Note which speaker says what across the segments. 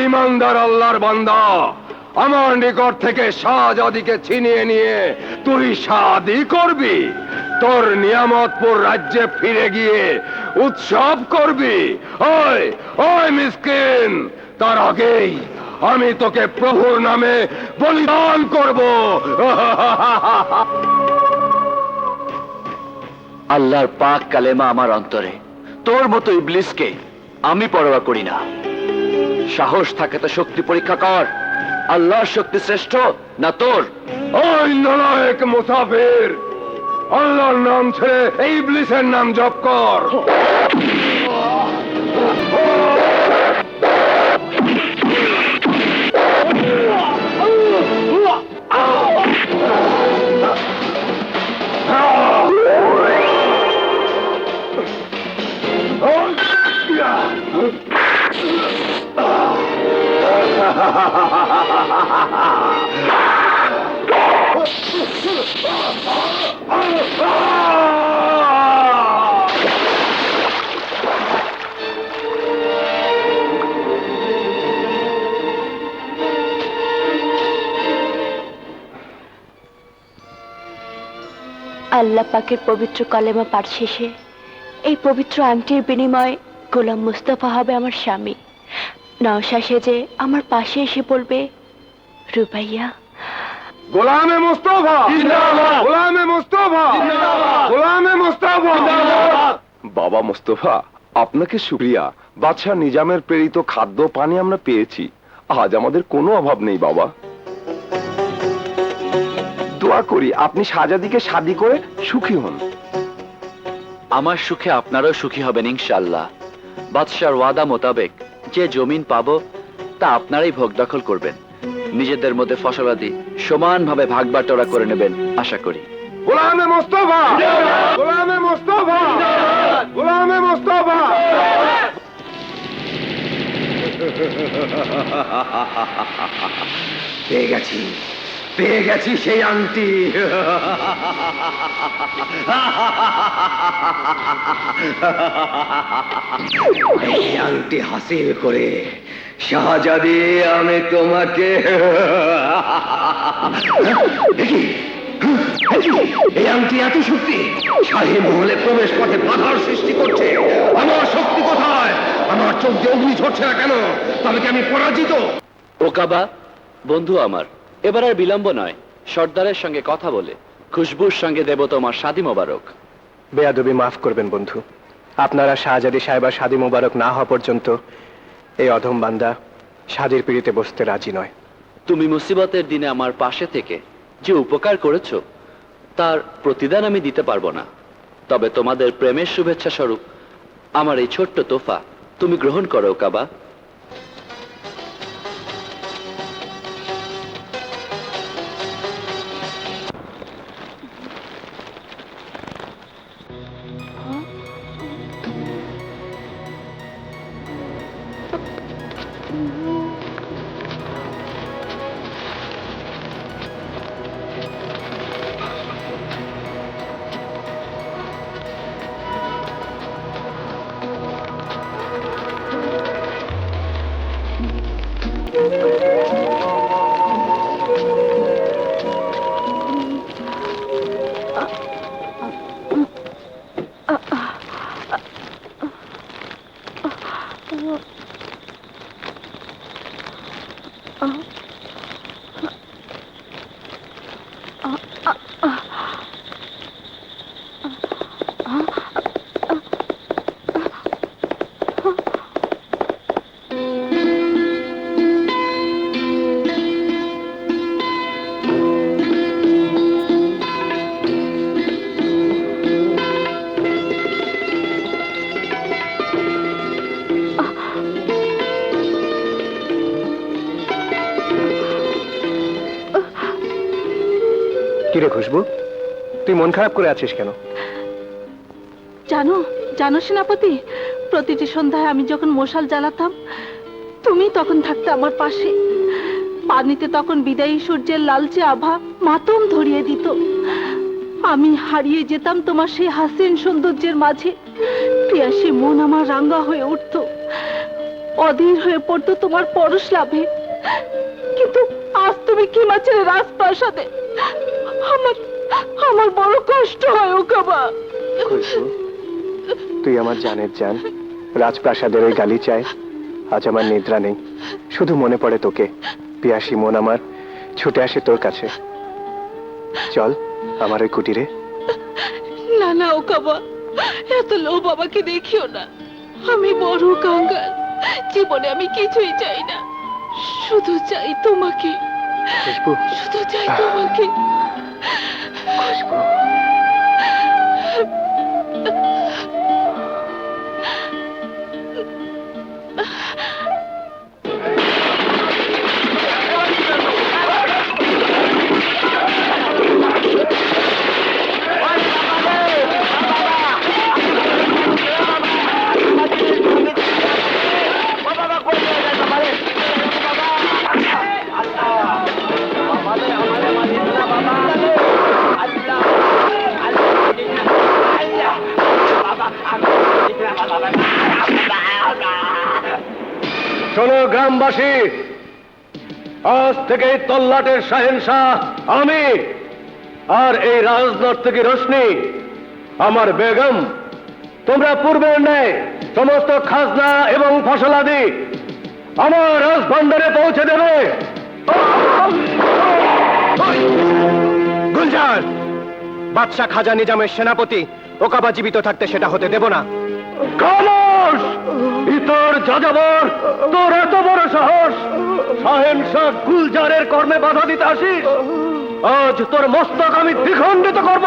Speaker 1: ইমানদার আল্লাহর বান্দা, আমার নিকট থেকে শাহজাদিকে ছিনিয়ে নিয়ে তুই শাদি করবি? তোর নিয়ামতপুর রাজ্যে ফিরে গিয়ে উৎসব করবি? ওই ওই মিসকিন, তার আগেই আমি তোকে প্রভুর নামে বলিদান করব।
Speaker 2: আল্লাহর পাক কালেমা আমার অন্তরে। তোর মতো ইবলিসকে আমি পরোয়া করি না। সাহস থাকে তো শক্তি পরীক্ষা কর। আল্লাহর শক্তি শ্রেষ্ঠ না তোর?
Speaker 1: ওই নালায়েক মুসাফির, আল্লাহর নাম ছেড়ে এই ইবলিসের নাম জপ কর।
Speaker 3: আল্লাহ পাকের পবিত্র কালেমা পাঠ শেষে এই পবিত্র আংটির বিনিময়ে গোলাম মুস্তাফা হবে আমার স্বামী। নওশা সেজে আমার পাশে এসে বলবে, রুবাইয়া।
Speaker 1: গোলামে মুস্তাফা জিন্দাবাদ, গোলামে মুস্তাফা জিন্দাবাদ, গোলামে মুস্তাফা জিন্দাবাদ। বাবা মুস্তাফা, আপনাকে শুকরিয়া। বাদশাহ নিজামের প্রেরিত খাদ্য পানি আমরা পেয়েছি, আজ আমাদের কোনো অভাব নেই বাবা। দোয়া করি আপনি শাহজাদিকে শাদি করে সুখী হন।
Speaker 2: আমার সুখে আপনারাও সুখী হবেন ইনশাআল্লাহ। বাদশার ওয়াদা মোতাবেক যে জমিন পাবো তা আপনারাই ভোগ দখল করবেন। নিজেদের মধ্যে ফসলাদি সমানভাবে ভাগ বাটোয়ারা করে নেবেন আশা করি।
Speaker 1: গোলামে মুস্তাফা, গোলামে মুস্তাফা, গোলামে মুস্তাফা। পেয়ে গেছি, পেয়ে গেছি সেই আংটি। এই আংটি হাসিল করে শাহজাদি আমি তোমাকে এই আংটি এত শক্তি শাহী মহলে প্রবেশ পথে বাধার সৃষ্টি করছে। আমার শক্তি কোথায়? আমার চোখ দিয়ে অগ্নি ঝরছে না কেন? তাহলে কি আমি পরাজিত?
Speaker 2: ওকাবা বন্ধু আমার, এবার আর বিলম্ব নয়, সর্দারের সঙ্গে কথা বলে খুশবুর সঙ্গে দেব তোমার শাদী মোবারক।
Speaker 4: বেয়াদবি মাফ করবেন বন্ধু, আপনারা শাহজাদি সাহেবা শাদী মোবারক না হওয়া পর্যন্ত এই অধম বান্দা শাদীর পিড়িতে বসতে রাজি নয়।
Speaker 2: তুমি মুসিবতের দিনে আমার পাশে থেকে যে উপকার করেছ তার প্রতিদান আমি দিতে পারবো না, তবে তোমাদের প্রেমের শুভেচ্ছা স্বরূপ আমার এই ছোট্ট তোফা তুমি গ্রহণ করো ওকাবা।
Speaker 4: কিরে খুশবু, তুই মন খারাপ করে আছিস কেন?
Speaker 5: জানো জানো সেনাপতি, প্রতিটি সন্ধ্যায় আমি যখন মশাল জ্বালাতাম তুমি তখন থাকতে আমার পাশে। পানিতে তখন বিদায়ী সূর্যের লালচে আভা মাতম ধরিয়ে দিত। আমি হারিয়ে যেতাম তোমার সেই হাসিন সৌন্দর্যের মাঝে। প্রিয়াসী মন আমার রাঙ্গা হয়ে উঠত, অধীর হয়ে পড়তো তোমার পরশ লাভে। কিন্তু আজ তুমি কি মাছের রাজপ্রাসাদে, আমার আমার বড় কষ্ট হয় ওকাবা।
Speaker 4: খুশবু, তুই আমার জানের জান। রাজপ্রাসাদের ওই গালিচায় আজ আমার নিদ্রা নেই, শুধু মনে পড়ে তোকে। পিয়াসী মন আমার ছুটে আসে তোর কাছে। চল আমার ওই কুটিরে।
Speaker 5: না না ওকাবা, এত লোভ আমাকে দেখিও না। আমি বড় কাঙ্গাল, জীবনে আমি কিছুই চাই না, শুধু চাই তোমাকে,
Speaker 4: খুশবু,
Speaker 5: শুধু চাই তোমাকে।
Speaker 4: খুশবু,
Speaker 1: শোনো গ্রামবাসী, আজ থেকে তল্লাটের শাহেনশাহ আমি, আর এই রাজনর্তকী রোশনি আমার বেগম। তোমরা পূর্বের ন্যায় সমস্ত খাজনা এবং ফসলাদি আমার রাজভান্ডারে পৌঁছে দেবে।
Speaker 4: গুলজার, বাদশাহ খাজা নিজামের সেনাপতি ওকাবা জীবিত থাকতে সেটা হতে দেব না।
Speaker 1: খামোশ! ইতর যাযাবর, তোর এত বড় সাহস! শাহেনশাহ গুলজারের কর্মে বাধা দিতে আসিস? আজ তোর মস্তক আমি দ্বিখণ্ডিত করব।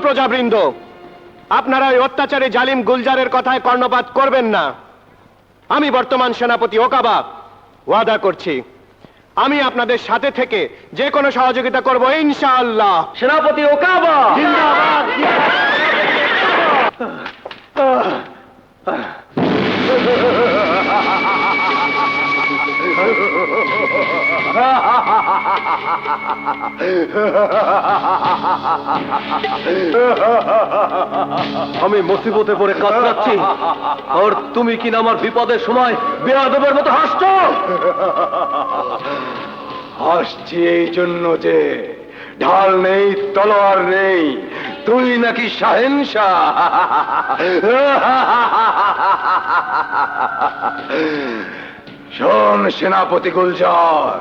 Speaker 4: প্রজাবৃন্দ, আপনারা ওই অত্যাচারী জালিম গুলজারের কথায় কর্ণপাত করবেন না। আমি বর্তমান সেনাপতি ওকাবা ওয়াদা করছি, আমি আপনাদের সাথে থেকে যে কোনো সহযোগিতা করব ইনশাআল্লাহ।
Speaker 1: সেনাপতি ওকাবা
Speaker 4: জিন্দাবাদ।
Speaker 1: আমি মুসিবতে পড়ে কাতরাচ্ছি, আর তুমি কিনা আমার বিপদের সময় বেয়াদবের মতো হাসছো। হাসছি এই জন্য যে ঢাল নেই, তলোয়ার নেই, তুই নাকি শাহেনশাহ। শোন সেনাপতি গুলজার,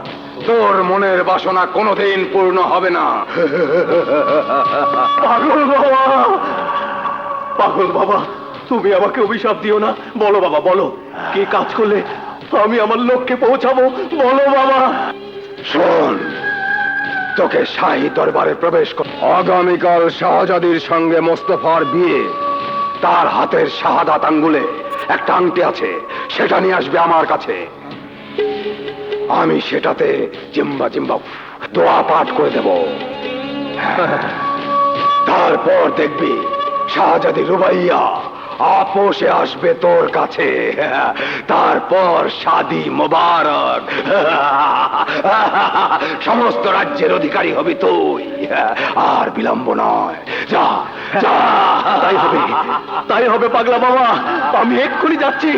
Speaker 1: তোর মনের বাসনা কোনোদিন পূর্ণ হবে না। পাগল বাবা, পাগল বাবা, তুমি আমাকে অভিশাপ দিও না। বলো বাবা, বলো কি কাজ করলে আমি আমার লক্ষ্যে পৌঁছাবো, বলো বাবা। শোন, তোকে শাহী দরবারে প্রবেশ কর। আগামীকাল শাহজাদির সঙ্গে মোস্তফার বিয়ে। তার হাতের শাহাদাত আঙ্গুলে একটা আংটি আছে, সেটা নিয়ে আসবে আমার কাছে। আমি সেটাতে জিম্বা জিম্বা দোয়া পাঠ করে দেব। তারপর দেখবি শাহজাদি রুবাইয়া আপোষে আসবে তোর কাছে, তারপর শাদি মোবারক। সমস্ত রাজ্যের অধিকারী হবি তুই, আর বিলম্ব নয়। যা যা।
Speaker 4: তাই হবে পাগলা বাবা, আমি এক্ষুনি যাচ্ছি।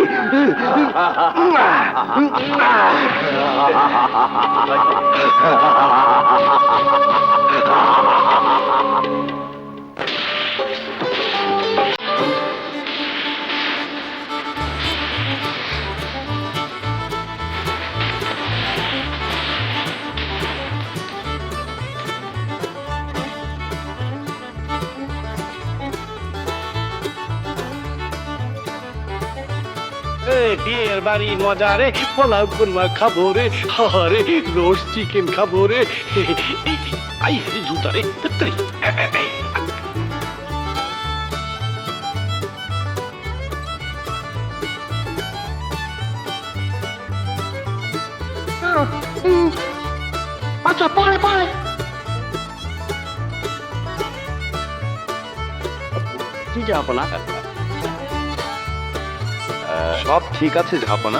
Speaker 6: বিয়ের বাড়ি মজা রে, পোলাও কুরমা খাবো রে, হারে রোস্ট চিকেন খাবো রে। আই রে জুতা রে, তাড়াতাড়ি। আচ্ছা পরে পরে। কি যাবো না?
Speaker 4: সব ঠিক আছে ঝাপনা।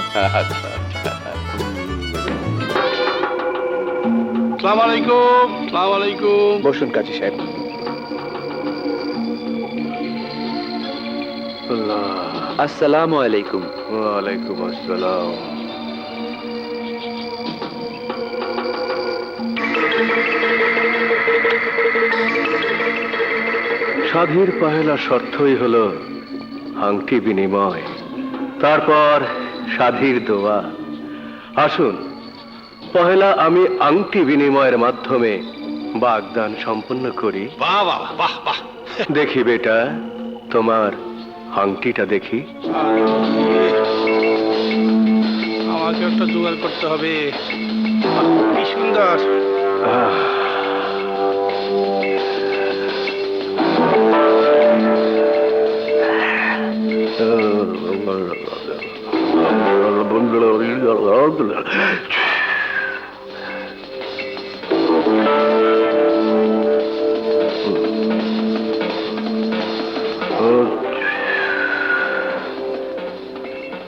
Speaker 6: সালাম আলাইকুম, সালাম আলাইকুম।
Speaker 4: বসুন কাজী সাহেব।
Speaker 2: আসসালামু আলাইকুম।
Speaker 4: ওয়ালাইকুম আসসালাম। শাদীর পহেলা শর্তই হলো আংটি বিনিময়, তারপর শাদীর দোয়া। আসুন পহেলা আমি আংটি বিনিময়ের মাধ্যমে বাগদান সম্পন্ন করি।
Speaker 6: বাহ বাহ বাহ বাহ।
Speaker 4: দেখি বেটা, তোমার আংটিটা দেখি।
Speaker 6: আমাকে একটা জোগাড় করতে হবে। কি সুন্দর।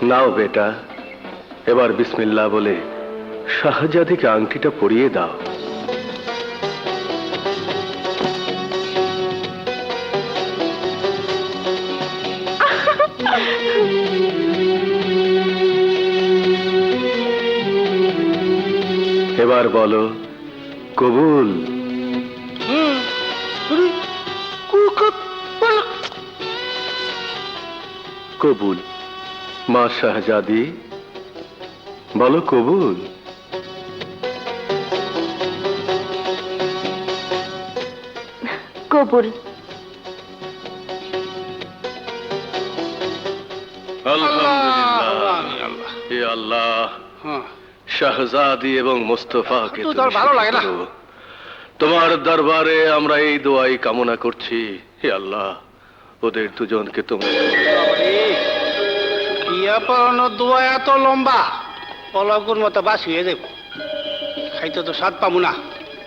Speaker 4: নাও বেটা, এবার বিসমিল্লাহ বলে শাহজাদিকে আংটিটা পরিয়ে দাও। এবার বলো কবুল। কবুল মা শাহজাদি, বলো কবুল।
Speaker 3: কবুল।
Speaker 4: আলহামদুলিল্লাহ, হে আল্লাহ, শাহজাদি এবং মোস্তফাকে
Speaker 6: তো তোর ভালো লাগে না?
Speaker 4: তোমার দরবারে আমরা এই দোয়াই কামনা করছি। হে আল্লাহ, ওদের দুজনকে তুমি
Speaker 6: ইয়া পড়ানো দোয়া এত লম্বা, পলাগুর মতো বাসিয়ে দেব। খাইতে তো স্বাদ পাবো না।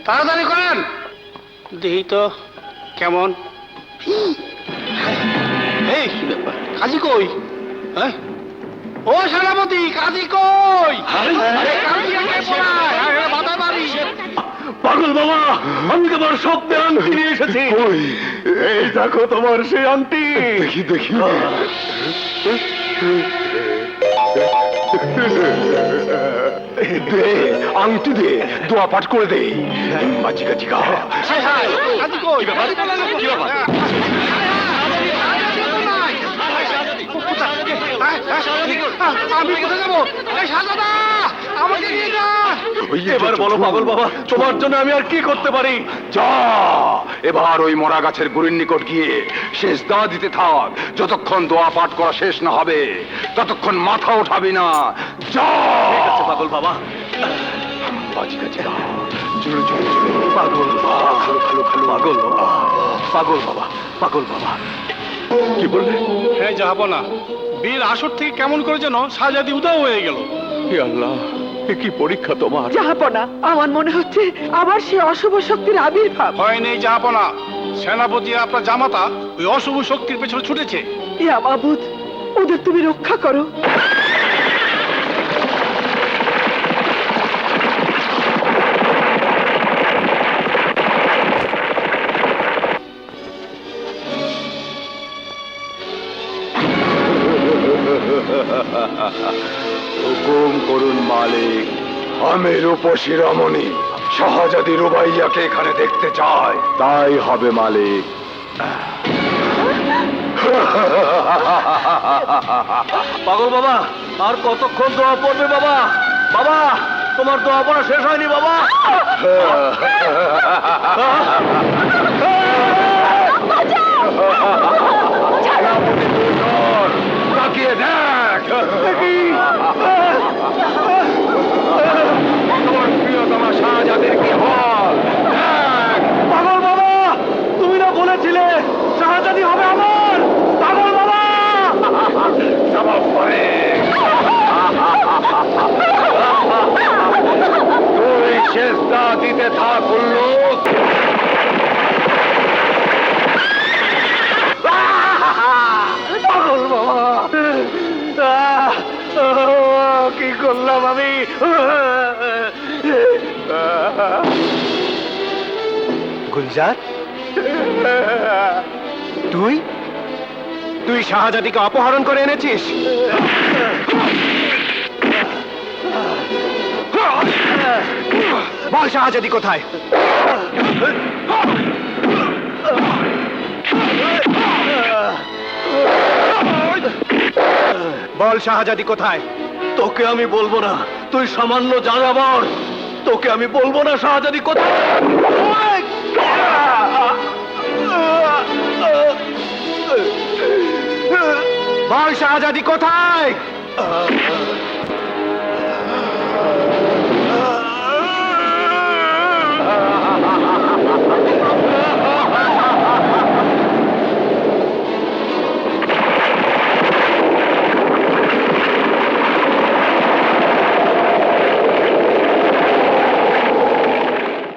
Speaker 6: তাড়াতাড়ি করেন, দেখি তো কেমন। এই কাজী কই? হ্যাঁ, ও সেনাপতি, কাজী কই? কাজী আগে পড়ায়, আরে বাধা বাড়ি।
Speaker 4: পাগল বাবা, আমি তোমার স্বপ্নে আংটি নিয়ে এসেছি। এই দেখো তোমার সেই আংটি। দেখি দেখি।
Speaker 1: দে আংটি দে, দোয়া পাঠ করে দে। মাঝিকা জিকা।
Speaker 6: কাজী কই?
Speaker 1: কি ব্যাপার?
Speaker 6: আমি কোথায় যাবো? এই শাহজাদা, আমাকে নিয়ে যা।
Speaker 4: এবার বলো পাগল বাবা, তোমার জন্য আমি আর কি করতে পারি?
Speaker 1: যা, এবার ওই মরা গাছের গুড়ির নিকট গিয়ে শেষ দোয়া দিতে থাক। যতক্ষণ দোয়া পাঠ করা শেষ না হবে ততক্ষণ মাথা উঠাবি না। যা।
Speaker 4: ঠিক আছে পাগল বাবা।
Speaker 1: বাজিকা জিকা। জোরে জোরে জোরে।
Speaker 4: পাগল বাবা, পাগল বাবা, পাগল বাবা, পাগল বাবা। কি বললে?
Speaker 6: হ্যাঁ যাবো না। বীর আসর থেকে কেমন করে যেন শাহজাদি উদাও হয়ে গেল।
Speaker 4: হে আল্লাহ, এ কি পরীক্ষা তোমার?
Speaker 7: জাহাপনা, আমার মনে হচ্ছে আবার সে অশুভ শক্তির আবির্ভাব।
Speaker 6: ভয় নেই যাবো না। সেনাপতি আপনার জামাতা ওই অশুভ শক্তির পেছনে ছুটেছে।
Speaker 7: ইয়া মাবুদ, ওদের তুমি রক্ষা করো।
Speaker 1: হুকুম করুন মালিক। আমি রূপসী রমণী শাহজাদি রুবাইয়াকে এখানে দেখতে চাই। তাই হবে মালিক।
Speaker 4: পাগল বাবা, আর কতক্ষণ দোয়া পড়বে বাবা? বাবা, তোমার দোয়া পড়া শেষ হয়নি বাবা।
Speaker 1: তাকিয়ে দেখ, তোর প্রিয়তমা শাহজাদির কি হল দেখ।
Speaker 4: পাগল বাবা, তুমি না বলেছিলে শাহজাদি হবে আমার? পাগল বাবা!
Speaker 1: জবাব করে তুই শেষদা দিতে থাক উল্লুক।
Speaker 4: পাগল বাবা, কি করলাম আমি? গুলজার, তুই তুই শাহজাদিকে অপহরণ করে এনেছিস? বল শাহজাদি কোথায়? বল শাহজাদি কোথায়? তোকে আমি বলবো না, তুই সামান্য যাযাবর। তোকে আমি বলবো না শাহজাদি কোথায়। বল শাহজাদি কোথায়?